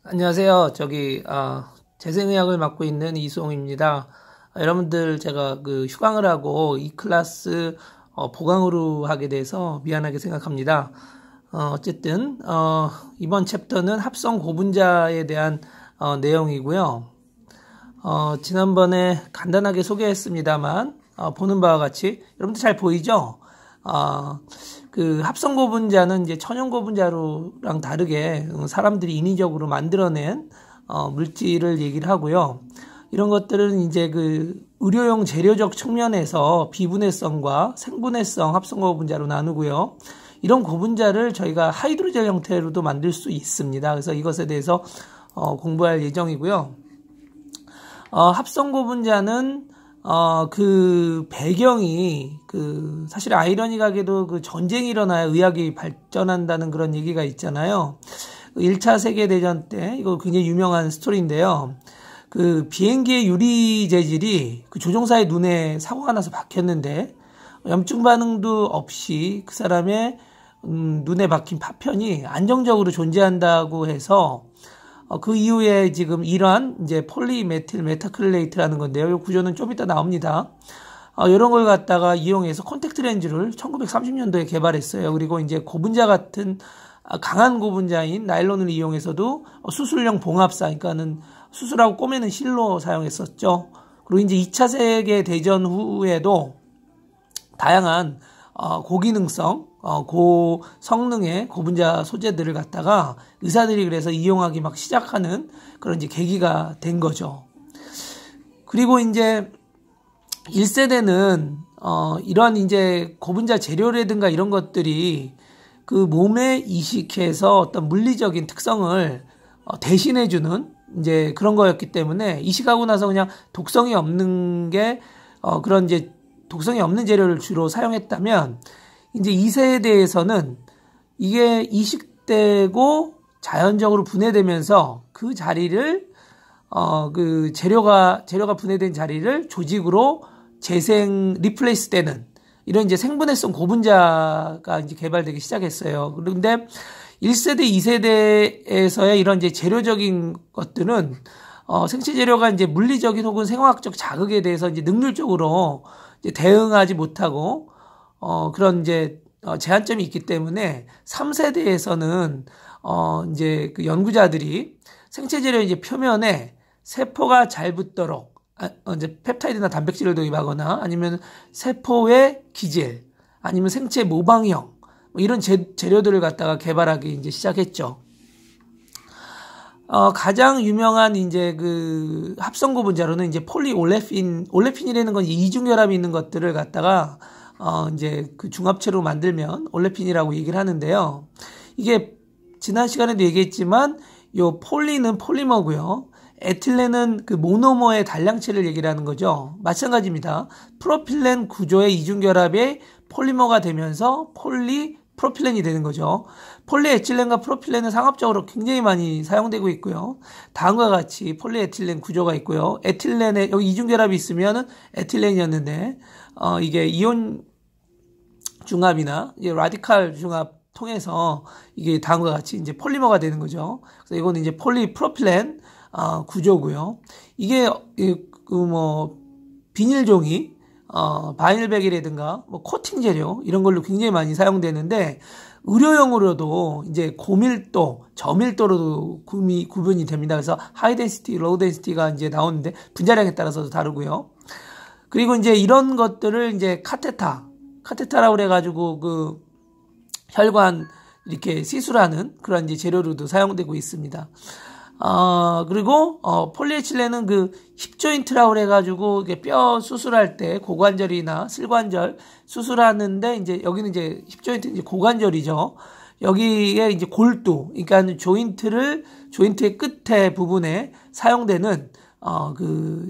안녕하세요. 재생의학을 맡고 있는 이수홍입니다. 여러분들 제가 휴강을 하고 이 클래스 보강으로 하게 돼서 미안하게 생각합니다. 어쨌든 이번 챕터는 합성 고분자에 대한 내용이고요. 지난번에 간단하게 소개했습니다만 보는 바와 같이 여러분들 잘 보이죠? 합성 고분자는 이제 천연 고분자랑 다르게 사람들이 인위적으로 만들어낸 물질을 얘기를 하고요. 이런 것들은 이제 의료용 재료적 측면에서 비분해성과 생분해성 합성 고분자로 나누고요. 이런 고분자를 저희가 하이드로젤 형태로도 만들 수 있습니다. 그래서 이것에 대해서 공부할 예정이고요. 합성 고분자는 배경이, 사실 아이러니하게도 전쟁이 일어나야 의학이 발전한다는 그런 얘기가 있잖아요. 1차 세계대전 때, 이거 굉장히 유명한 스토리인데요. 비행기의 유리 재질이 조종사의 눈에 사고가 나서 박혔는데, 염증 반응도 없이 그 사람의, 눈에 박힌 파편이 안정적으로 존재한다고 해서, 그 이후에 지금 이러한 이제 폴리메틸 메타크릴레이트라는 건데요. 이 구조는 좀 이따 나옵니다. 이런 걸 갖다가 이용해서 콘택트 렌즈를 1930년도에 개발했어요. 그리고 이제 고분자 같은 강한 고분자인 나일론을 이용해서도 수술용 봉합사, 그러니까는 수술하고 꼬매는 실로 사용했었죠. 그리고 이제 2차 세계 대전 후에도 다양한 고기능성, 고성능의 고분자 소재들을 갖다가 의사들이 그래서 이용하기 막 시작하는 그런 이제 계기가 된 거죠. 그리고 이제 1세대는, 이런 이제 고분자 재료라든가 이런 것들이 몸에 이식해서 어떤 물리적인 특성을 대신해주는 이제 그런 거였기 때문에 이식하고 나서 그냥 독성이 없는 게, 그런 이제 독성이 없는 재료를 주로 사용했다면, 이제 2세대에서는 이게 이식되고 자연적으로 분해되면서 그 자리를, 재료가 분해된 자리를 조직으로 리플레이스 되는 이런 이제 생분해성 고분자가 이제 개발되기 시작했어요. 그런데 1세대, 2세대에서의 이런 이제 재료적인 것들은, 생체 재료가 이제 물리적인 혹은 생화학적 자극에 대해서 이제 능률적으로 이제 대응하지 못하고, 그런 이제, 제한점이 있기 때문에 3세대에서는, 이제 연구자들이 생체 재료 이제 표면에 세포가 잘 붙도록, 이제 펩타이드나 단백질을 도입하거나 아니면 세포의 기질, 아니면 생체 모방형, 이런 재료들을 갖다가 개발하기 이제 시작했죠. 가장 유명한 이제 합성 고분자로는 이제 올레핀이라는 건 이중결합이 있는 것들을 갖다가 이제 중합체로 만들면 올레핀이라고 얘기를 하는데요. 이게 지난 시간에도 얘기했지만 요 폴리는 폴리머고요. 에틸렌은 모노머의 단량체를 얘기를 하는 거죠. 마찬가지입니다. 프로필렌 구조의 이중결합의 폴리머가 되면서 프로필렌이 되는 거죠. 폴리에틸렌과 프로필렌은 상업적으로 굉장히 많이 사용되고 있고요. 다음과 같이 폴리에틸렌 구조가 있고요. 에틸렌에 여기 이중결합이 있으면은 에틸렌이었는데, 이게 이온 중합이나 이제 라디칼 중합 통해서 이게 다음과 같이 이제 폴리머가 되는 거죠. 그래서 이거는 이제 폴리프로필렌 구조고요. 이게 비닐종이, 바이닐백이라든가 코팅 재료 이런 걸로 굉장히 많이 사용되는데, 의료용으로도 이제 고밀도, 저밀도로도 구분이 됩니다. 그래서 하이 덴시티, 로우 덴시티가 이제 나오는데 분자량에 따라서도 다르고요. 그리고 이제 이런 것들을 이제 카테타라고 그래가지고 혈관 이렇게 시술하는 그런 이제 재료로도 사용되고 있습니다. 그리고 폴리에틸렌은 힙조인트라고 그래가지고 뼈 수술할 때 고관절이나 슬관절 수술하는데, 이제 여기는 이제 힙조인트 이제 고관절이죠. 여기에 이제 골두, 그러니까 조인트의 끝에 부분에 사용되는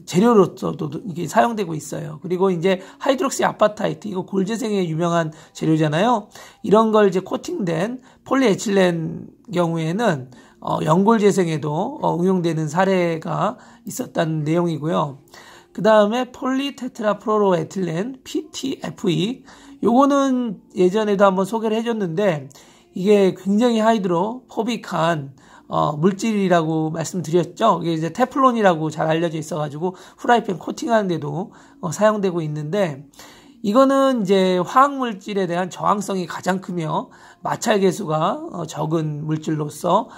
재료로서도 이게 사용되고 있어요. 그리고 이제 하이드록시 아파타이트, 이거 골재생에 유명한 재료잖아요. 이런 걸 이제 코팅된 폴리에틸렌 경우에는 연골 재생에도 응용되는 사례가 있었다는 내용이고요. 그 다음에 폴리테트라프로로에틸렌 PTFE, 요거는 예전에도 한번 소개를 해줬는데 이게 굉장히 하이드로포빅한 물질이라고 말씀드렸죠. 이게 이제 테플론이라고 잘 알려져 있어가지고 후라이팬 코팅하는데도 사용되고 있는데, 이거는 이제 화학물질에 대한 저항성이 가장 크며 마찰 계수가 적은 물질로서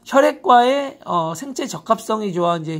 혈액과의 생체 적합성이 좋아 이제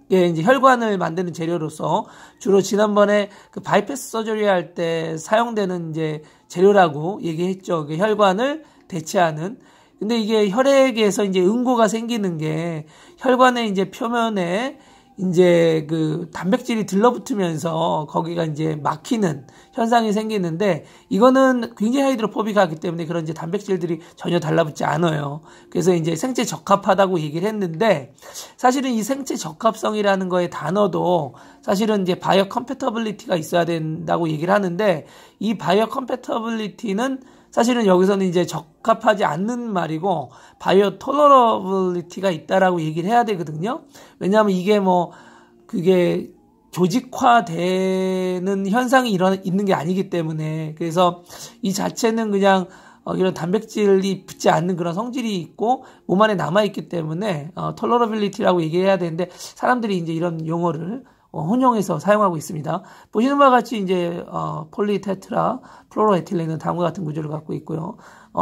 이제 혈관을 만드는 재료로서 주로 지난번에 그 바이패스 서저리 할 때 사용되는 이제 재료라고 얘기했죠. 혈관을 대체하는. 근데 이게 혈액에서 이제 응고가 생기는 게 혈관의 이제 표면에 이제 그 단백질이 들러붙으면서 거기가 이제 막히는 현상이 생기는데, 이거는 굉장히 하이드로포빅하기 때문에 그런 이제 단백질들이 전혀 달라붙지 않아요. 그래서 이제 생체 적합하다고 얘기를 했는데, 사실은 이 생체 적합성이라는 거의 단어도 사실은 이제 바이오 컴패터빌리티가 있어야 된다고 얘기를 하는데, 이 바이오 컴패터빌리티는 사실은 여기서는 이제 적합하지 않는 말이고 바이오 톨러러블리티가 있다라고 얘기를 해야 되거든요. 왜냐하면 이게 그게 조직화되는 현상이 있는 게 아니기 때문에. 그래서 이 자체는 그냥 이런 단백질이 붙지 않는 그런 성질이 있고 몸 안에 남아있기 때문에 톨러러빌리티라고 얘기해야 되는데, 사람들이 이제 이런 용어를 혼용해서 사용하고 있습니다. 보시는 바와 같이 이제 폴리테트라 플로로에틸렌은 다음과 같은 구조를 갖고 있고요.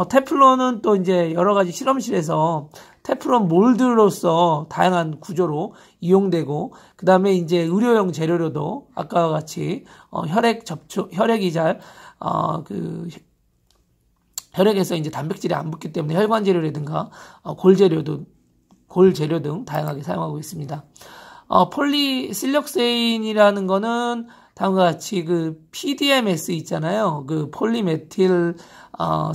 테플론은 또 이제 여러 가지 실험실에서 테플론 몰드로서 다양한 구조로 이용되고, 그 다음에 이제 의료용 재료로도 아까와 같이 혈액이 혈액에서 이제 단백질이 안 붙기 때문에 혈관 재료라든가 골 재료 등 다양하게 사용하고 있습니다. 폴리실록세인이라는 거는 다음과 같이 그 PDMS 있잖아요. 그 폴리메틸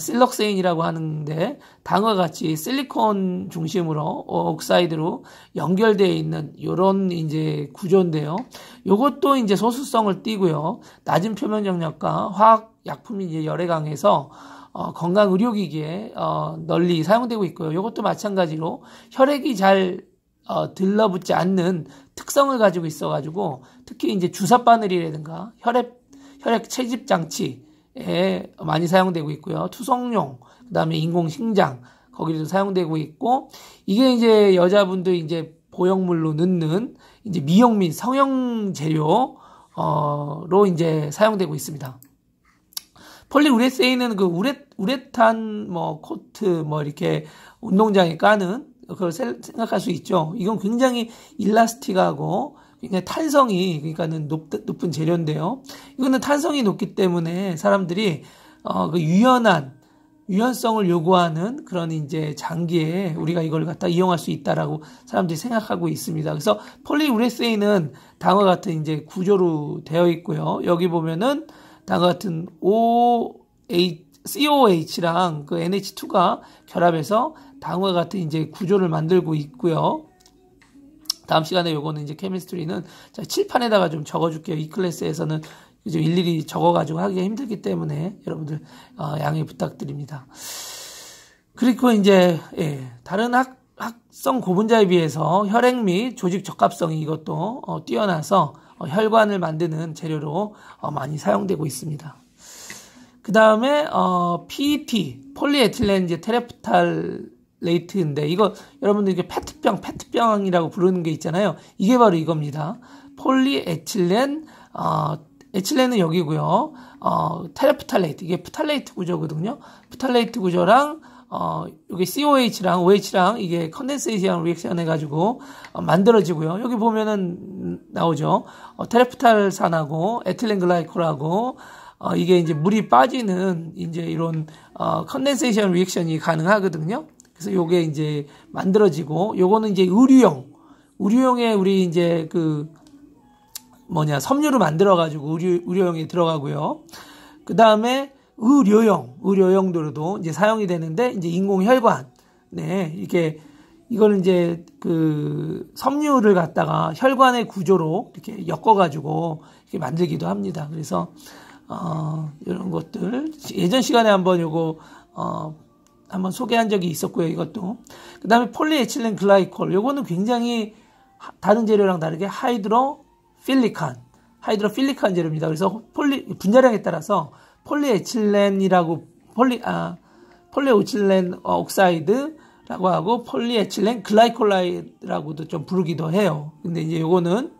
실록세인이라고 하는데, 다음과 같이 실리콘 중심으로 옥사이드로 연결되어 있는 요런 이제 구조인데요. 요것도 이제 소수성을 띠고요. 낮은 표면 정력과 화학 약품이 이제 열에 강해서 건강 의료기기에 널리 사용되고 있고요. 요것도 마찬가지로 혈액이 잘 들러붙지 않는 특성을 가지고 있어가지고, 특히 이제 주사 바늘이라든가 혈액 채집 장치에 많이 사용되고 있고요. 투석용, 그 다음에 인공심장, 거기도 사용되고 있고, 이게 이제 여자분들 이제 보형물로 넣는 이제 미용 및 성형 재료로 이제 사용되고 있습니다. 폴리우레세인은 그 우레탄 코트 이렇게 운동장에 까는 그걸 생각할 수 있죠. 이건 굉장히 일라스틱하고 굉장히 탄성이, 그러니까는 높은 재료인데요. 이거는 탄성이 높기 때문에 사람들이 그 유연성을 요구하는 그런 이제 장기에 우리가 이걸 갖다 이용할 수 있다라고 사람들이 생각하고 있습니다. 그래서 폴리우레세인은 다음과 같은 이제 구조로 되어 있고요. 여기 보면은 다음과 같은 COH랑 그 NH2가 결합해서 다음과 같은 이제 구조를 만들고 있고요. 다음 시간에 요거는 이제 케미스트리는 칠판에다가 좀 적어줄게요. 이 클래스에서는 일일이 적어가지고 하기가 힘들기 때문에 여러분들 양해 부탁드립니다. 그리고 이제 다른 학성 고분자에 비해서 혈액 및 조직 적합성이 이것도 뛰어나서 혈관을 만드는 재료로 많이 사용되고 있습니다. 그 다음에 PET 폴리에틸렌 이제 테레프탈레이트인데, 이거 여러분들 이게 페트병이라고 부르는 게 있잖아요. 이게 바로 이겁니다. 폴리에틸렌 에틸렌은 여기고요. 테레프탈레이트, 이게 프탈레이트 구조거든요. 프탈레이트 구조랑 여기 COH랑 OH랑 이게 컨덴세이션 리액션 해가지고 만들어지고요. 여기 보면은 나오죠. 테레프탈산하고 에틸렌 글라이콜하고 이게 이제 물이 빠지는 이제 이런 컨덴세이션 리액션이 가능하거든요. 그래서 요게 이제 만들어지고, 요거는 이제 의료용에 우리 이제 섬유를 만들어가지고 의료용에 들어가고요. 그 다음에 의료용도로도 이제 사용이 되는데, 이제 인공혈관. 이거는 이제 섬유를 갖다가 혈관의 구조로 이렇게 엮어가지고 이렇게 만들기도 합니다. 그래서, 이런 것들. 예전 시간에 한번 한번 소개한 적이 있었고요, 이것도. 그 다음에 폴리에틸렌 글라이콜. 요거는 굉장히 다른 재료랑 다르게 하이드로필리칸 재료입니다. 그래서 분자량에 따라서 폴리에틸렌이라고 폴리오틸렌 옥사이드 하고 폴리에틸렌 글라이콜라이드라고도 좀 부르기도 해요. 근데 이제 요거는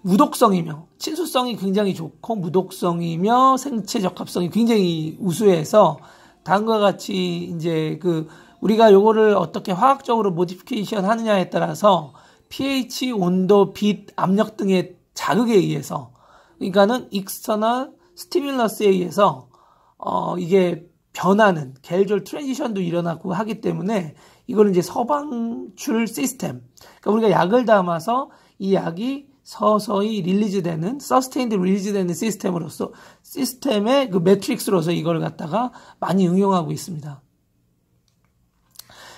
무독성이며 친수성이 굉장히 좋고 무독성이며 생체 적합성이 굉장히 우수해서 다음과 같이 이제 우리가 요거를 어떻게 화학적으로 모디피케이션 하느냐에 따라서 pH, 온도, 빛, 압력 등의 자극에 의해서 그러니까는 익스터널 스티뮬러스에 의해서 이게 변하는 겔졸 트랜지션도 일어나고 하기 때문에 이거는 이제 서방출 시스템. 그러니까 우리가 약을 담아서 이 약이 서서히 릴리즈되는 서스테인드 릴리즈되는 시스템의 그 매트릭스로서 이걸 갖다가 많이 응용하고 있습니다.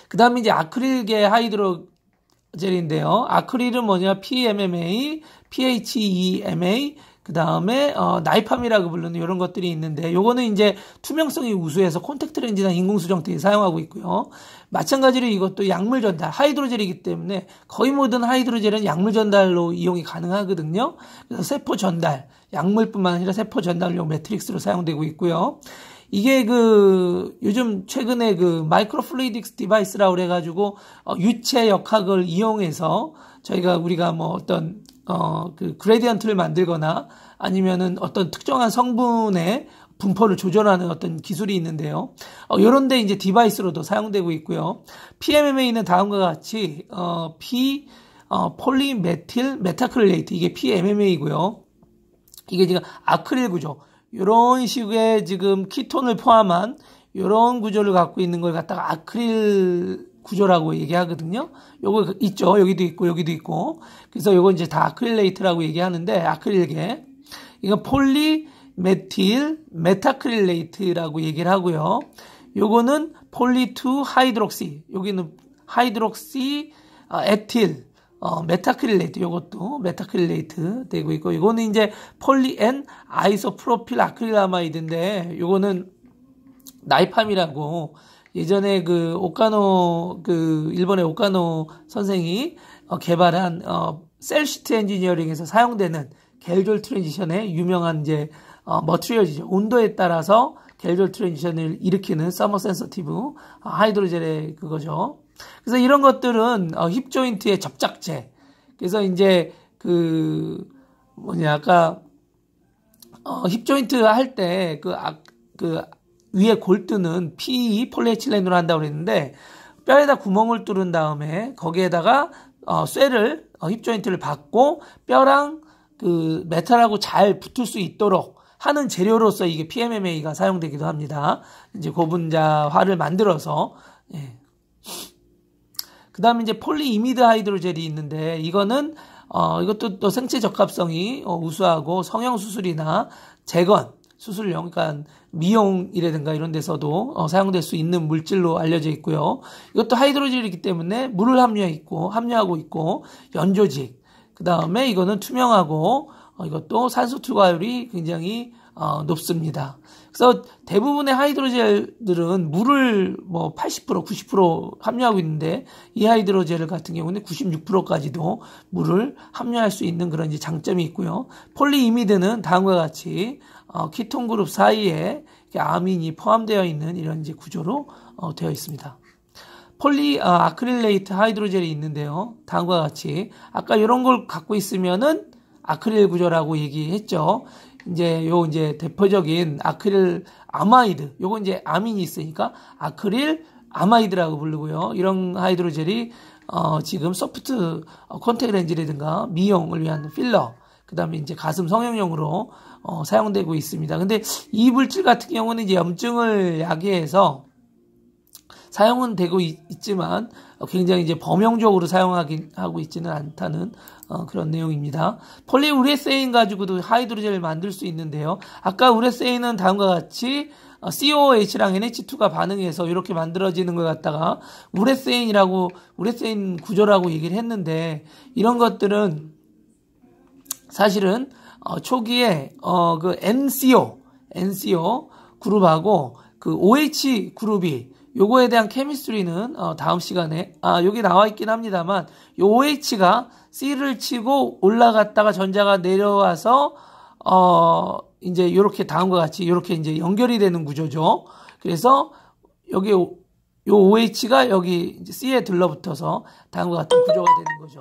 그 다음에 이제 아크릴계 하이드로젤인데요. 아크릴은 뭐냐? PMMA, PHEMA, 그 다음에 나이팜이라고 부르는 이런 것들이 있는데 요거는 이제 투명성이 우수해서 콘택트 렌즈나 인공수정대에 사용하고 있고요. 마찬가지로 이것도 약물 전달, 하이드로젤이기 때문에 거의 모든 하이드로젤은 약물 전달로 이용이 가능하거든요. 그래서 세포 전달, 약물뿐만 아니라 세포 전달용 매트릭스로 사용되고 있고요. 이게 요즘 최근에 마이크로플루이딕스 디바이스라고 그래가지고 유체 역학을 이용해서 우리가 뭐 어떤 그레디언트를 만들거나 아니면은 어떤 특정한 성분의 분포를 조절하는 어떤 기술이 있는데요. 요런데 이제 디바이스로도 사용되고 있고요. PMMA는 다음과 같이 폴리메틸 메타크릴레이트, 이게 PMMA이고요. 이게 지금 아크릴 구조, 요런 식의 지금 키톤을 포함한 요런 구조를 갖고 있는 걸 갖다가 아크릴 구조라고 얘기하거든요. 요거 있죠. 여기도 있고 여기도 있고. 그래서 요거 이제 다 아크릴레이트라고 얘기하는데 아크릴계. 이건 폴리메틸 메타크릴레이트라고 얘기를 하고요. 요거는 폴리2 하이드록시. 여기는 하이드록시 에틸 메타크릴레이트. 요것도 메타크릴레이트 되고 있고, 이거는 이제 폴리엔 아이소프로필 아크릴아마이드인데 요거는 나이팜이라고 예전에 일본의 오카노 선생이 개발한 셀시트 엔지니어링에서 사용되는 겔졸 트랜지션의 유명한 이제 머티리얼이죠. 온도에 따라서 겔졸 트랜지션을 일으키는 서머 센서티브 하이드로젤의 그거죠. 그래서 이런 것들은 힙 조인트의 접착제. 그래서 이제 아까 힙 조인트 할 때 위에 골드는 PE 폴리에틸렌으로 한다고 그랬는데 뼈에다 구멍을 뚫은 다음에 거기에다가 쇠를 힙 조인트를 받고 뼈랑 메탈하고 잘 붙을 수 있도록 하는 재료로서 이게 PMMA가 사용되기도 합니다. 이제 고분자화를 만들어서. 예. 그다음에 이제 폴리이미드 하이드로젤이 있는데 이거는 이것도 또 생체 적합성이 우수하고 성형 수술이나 재건 수술용, 그러니까 미용이라든가 이런 데서도 사용될 수 있는 물질로 알려져 있고요. 이것도 하이드로젤이기 때문에 물을 함유하고 있고 연조직. 그 다음에 이거는 투명하고 이것도 산소 투과율이 굉장히 높습니다. 그래서 대부분의 하이드로젤들은 물을 80%, 90% 함유하고 있는데 이 하이드로젤 같은 경우는 96%까지도 물을 함유할 수 있는 그런 이제 장점이 있고요. 폴리이미드는 다음과 같이 키톤 그룹 사이에 아민이 포함되어 있는 이런 이제 구조로 되어 있습니다. 아크릴레이트 하이드로젤이 있는데요. 다음과 같이 아까 이런 걸 갖고 있으면은 아크릴 구조라고 얘기했죠. 이제 대표적인 아크릴 아마이드, 요거 이제 아민이 있으니까 아크릴 아마이드라고 부르고요. 이런 하이드로젤이 지금 소프트 콘택트 렌즈라든가 미용을 위한 필러, 그 다음에 이제 가슴 성형용으로 사용되고 있습니다. 근데 이 물질 같은 경우는 이제 염증을 야기해서 사용은 되고 있지만 굉장히 이제 범용적으로 하고 있지는 않다는 그런 내용입니다. 폴리우레세인 가지고도 하이드로젤을 만들 수 있는데요. 아까 우레세인은 다음과 같이 COOH랑 NH2가 반응해서 이렇게 만들어지는 걸 갖다가 우레세인 구조라고 얘기를 했는데 이런 것들은 사실은 초기에 NCO 그룹하고 OH 그룹이 요거에 대한 케미스트리는 다음 시간에 여기 나와 있긴 합니다만 요 OH가 C를 치고 올라갔다가 전자가 내려와서 이제 요렇게 다음과 같이 요렇게 이제 연결이 되는 구조죠. 그래서 여기 요 OH가 여기 이제 C에 들러붙어서 다음과 같은 구조가 되는 거죠.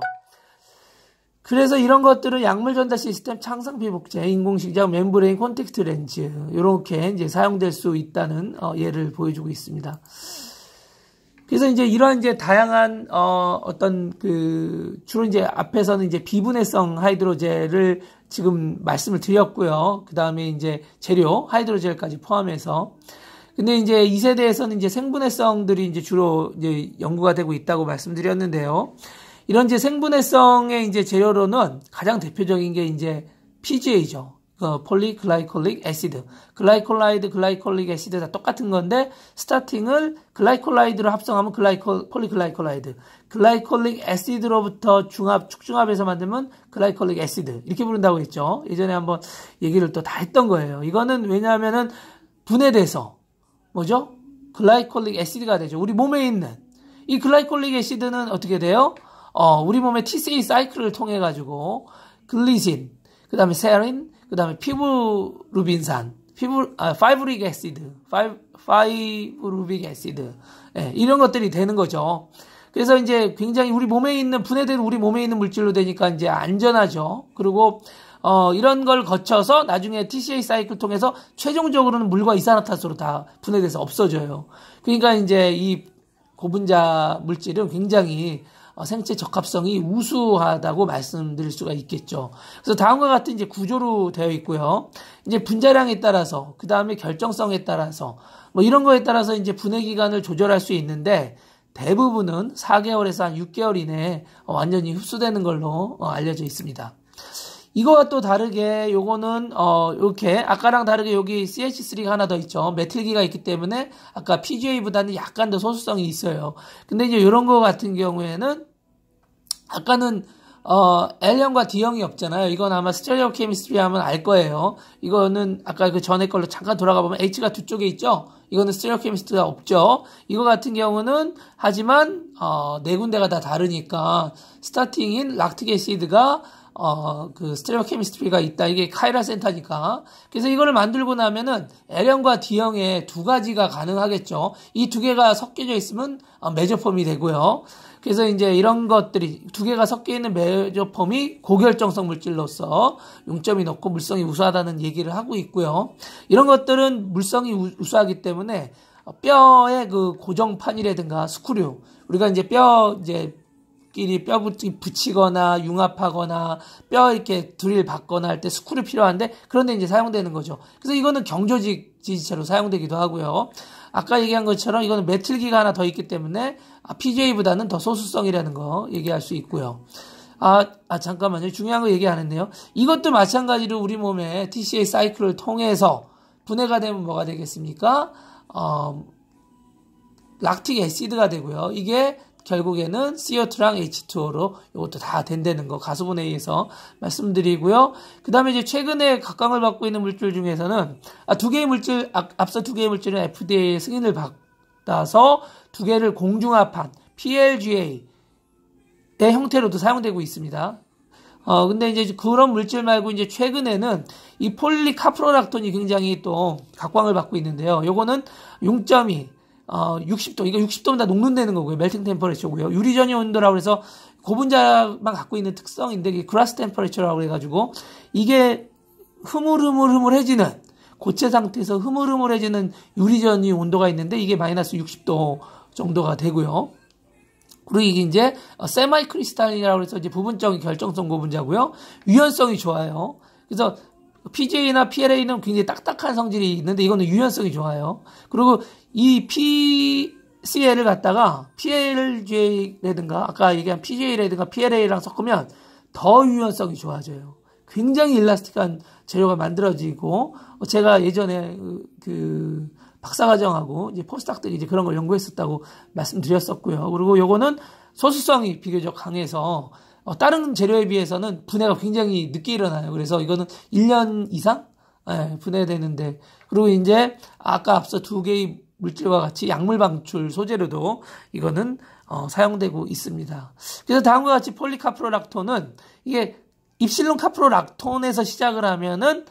그래서 이런 것들은 약물 전달 시스템, 창성 피복제, 인공식장, 멤브레인, 콘택트 렌즈 이렇게 이제 사용될 수 있다는 예를 보여주고 있습니다. 그래서 이제 이런 이제 다양한 어떤 주로 이제 앞에서는 이제 비분해성 하이드로젤을 지금 말씀을 드렸고요. 그 다음에 이제 재료 하이드로젤까지 포함해서. 근데 이제 2세대에서는 이제 생분해성들이 이제 주로 이제 연구가 되고 있다고 말씀드렸는데요. 이런 이제 생분해성의 이제 재료로는 가장 대표적인 게 이제 PGA죠. 폴리글라이콜릭 애시드. 글라이콜릭 애시드 다 똑같은 건데, 스타팅을 글라이콜라이드로 합성하면 폴리글라이콜라이드. 글라이콜릭 애시드로부터 축중합해서 만들면 글라이콜릭 애시드. 이렇게 부른다고 했죠. 예전에 한번 얘기를 또 다 했던 거예요. 이거는 왜냐하면은 분해돼서, 뭐죠? 글라이콜릭 애시드가 되죠. 우리 몸에 있는. 이 글라이콜릭 애시드는 어떻게 돼요? 우리 몸의 TCA 사이클을 통해 가지고 글리신, 그 다음에 세린, 그 다음에 피브루빈산, 파이브릭 애시드, 파이브루빅 애시드, 예, 이런 것들이 되는 거죠. 그래서 이제 굉장히 우리 몸에 있는, 분해된 우리 몸에 있는 물질로 되니까 이제 안전하죠. 그리고, 이런 걸 거쳐서 나중에 TCA 사이클 통해서 최종적으로는 물과 이산화탄소로 다 분해돼서 없어져요. 그러니까 이제 이 고분자 물질은 굉장히 생체 적합성이 우수하다고 말씀드릴 수가 있겠죠. 그래서 다음과 같은 이제 구조로 되어 있고요. 이제 분자량에 따라서, 그 다음에 결정성에 따라서, 뭐 이런 거에 따라서 이제 분해 기간을 조절할 수 있는데, 대부분은 4개월에서 한 6개월 이내에 완전히 흡수되는 걸로 알려져 있습니다. 이거와 또 다르게 요거는 이렇게 아까랑 다르게 여기 CH3가 하나 더 있죠. 메틸기가 있기 때문에 아까 PGA보다는 약간 더 소수성이 있어요. 근데 이제 이런 거 같은 경우에는 아까는 L형과 D형이 없잖아요. 이건 아마 스테레오 케미스트리 하면 알 거예요. 이거는 아까 그 전에 걸로 잠깐 돌아가 보면 H가 두 쪽에 있죠. 이거는 스테레오 케미스트리가 없죠. 이거 같은 경우는 하지만 네 군데가 다 다르니까 스타팅인 락틱 애시드가 그 스테레오 케미스트리가 있다. 이게 카이라 센터니까. 그래서 이거를 만들고 나면은 L형과 D형의 두 가지가 가능하겠죠. 이 두 개가 섞여져 있으면 메조폼이 되고요. 그래서 이제 이런 것들이 두 개가 섞여 있는 메조폼이 고결정성 물질로서 용점이 높고 물성이 우수하다는 얘기를 하고 있고요. 이런 것들은 물성이 우수하기 때문에 뼈의 그 고정판이라든가 스크류, 우리가 이제 끼리 뼈 붙이거나 융합하거나 뼈 이렇게 드릴 받거나 할 때 스크류 필요한데 그런데 이제 사용되는 거죠. 그래서 이거는 경조직 지지체로 사용되기도 하고요. 아까 얘기한 것처럼 이거는 메틸기가 하나 더 있기 때문에 PGA보다는 더 소수성이라는 거 얘기할 수 있고요. 잠깐만요. 중요한 거 얘기 안 했네요. 이것도 마찬가지로 우리 몸의 TCA 사이클을 통해서 분해가 되면 뭐가 되겠습니까? 락틱 애시드가 되고요. 이게 결국에는 CO2랑 H2O로 이것도 다 된다는 거 가수분해에 의해서 말씀드리고요. 그 다음에 이제 최근에 각광을 받고 있는 물질 중에서는 두 개의 물질, 앞서 두 개의 물질은 FDA 승인을 받아서 두 개를 공중합한 PLGA의 형태로도 사용되고 있습니다. 근데 이제 그런 물질 말고 이제 최근에는 이 폴리카프로락톤이 굉장히 또 각광을 받고 있는데요. 요거는 0.2 60도, 이거 60도면 녹는다는 거고요. 멜팅 템퍼레처고요. 유리전이 온도라고 해서 고분자만 갖고 있는 특성인데, 이게 그라스 템퍼레처라고 해가지고, 이게 흐물흐물해지는, 고체 상태에서 흐물흐물해지는 유리전이 온도가 있는데, 이게 마이너스 60도 정도가 되고요. 그리고 이게 이제, 세마이 크리스탈이라고 해서 이제 부분적인 결정성 고분자고요. 유연성이 좋아요. 그래서, PGA나 PLA는 굉장히 딱딱한 성질이 있는데 이거는 유연성이 좋아요. 그리고 이 PCL을 갖다가 PLG라든가 아까 얘기한 PGA라든가 PLA랑 섞으면 더 유연성이 좋아져요. 굉장히 일라스틱한 재료가 만들어지고 제가 예전에 그 박사과정하고 이제 포스닥들이 이제 그런 걸 연구했었다고 말씀드렸었고요. 그리고 요거는 소수성이 비교적 강해서 다른 재료에 비해서는 분해가 굉장히 늦게 일어나요. 그래서 이거는 1년 이상 분해되는데, 그리고 이제 아까 앞서 두 개의 물질과 같이 약물 방출 소재로도 이거는 사용되고 있습니다. 그래서 다음과 같이 폴리카프로락톤은 이게 입실론 카프로락톤에서 시작을 하면은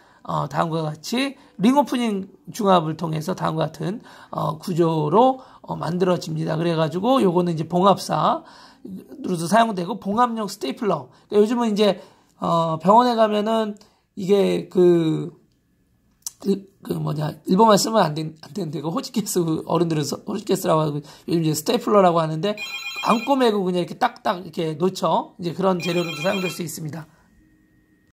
다음과 같이 링 오프닝 중압을 통해서 다음과 같은 구조로 만들어집니다. 그래가지고 요거는 이제 봉합사로도 사용되고 봉합용 스테이플러. 그러니까 요즘은 이제 병원에 가면은 이게 일본말 쓰면 안 되는데, 호치키스, 어른들은 호치키스라고 하고, 요즘 이제 스테이플러라고 하는데, 안고 매고 그냥 이렇게 딱딱 이렇게 놓쳐. 이제 그런 재료로도 사용될 수 있습니다.